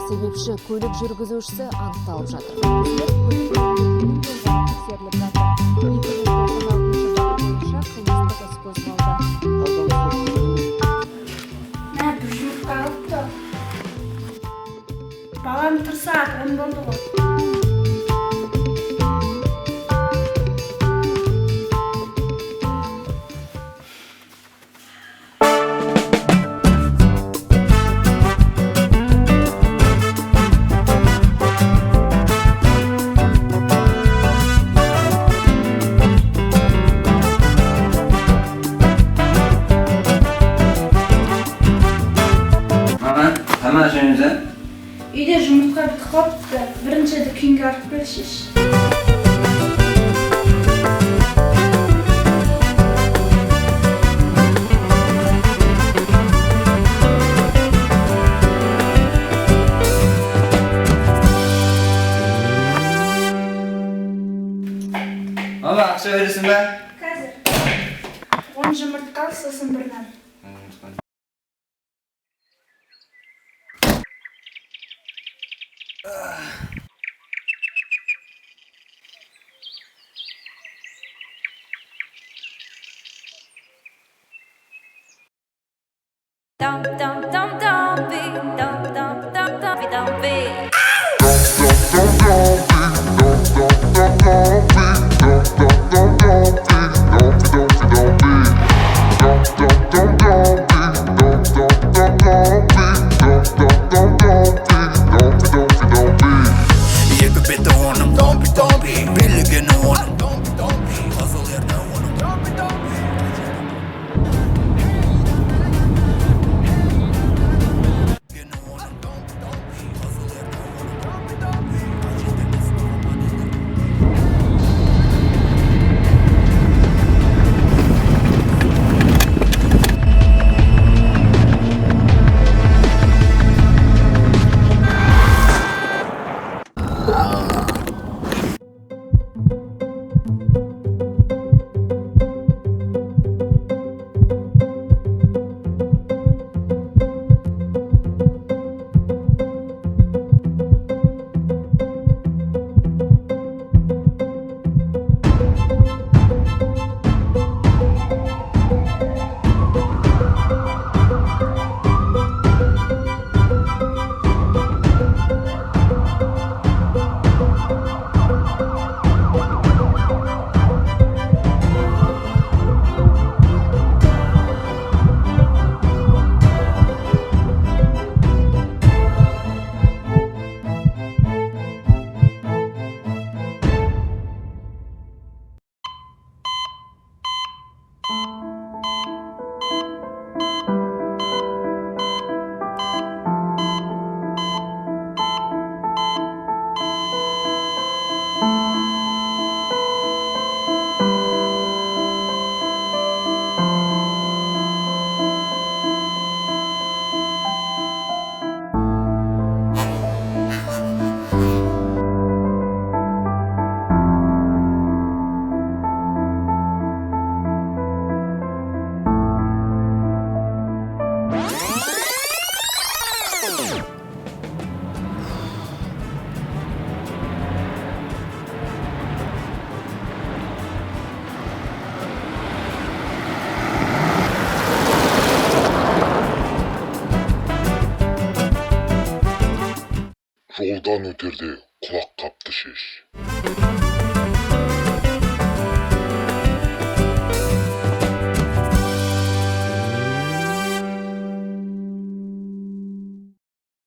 Себепші көлік жүргізушісі анықталып жатыр. Тексеріліп жатыр. 2096 бап бойынша қылмыстық іс қозғалды. Bir жұмыртқа алыпты. Балам тұрса, 10 болды ғой. Үйде жұмыртқа бітіп қалыпты. Бірінші дүкенге алып келшіш. Ала, ақша бересің бе? Қазір. 10 жұмыртқа ал, сосын бір нан. Don't be. Екі беті оның, don't be, билігені оның, don't be, қызыл ерні оның, don't be. Жолдан өтерде құлақ қапты шеш.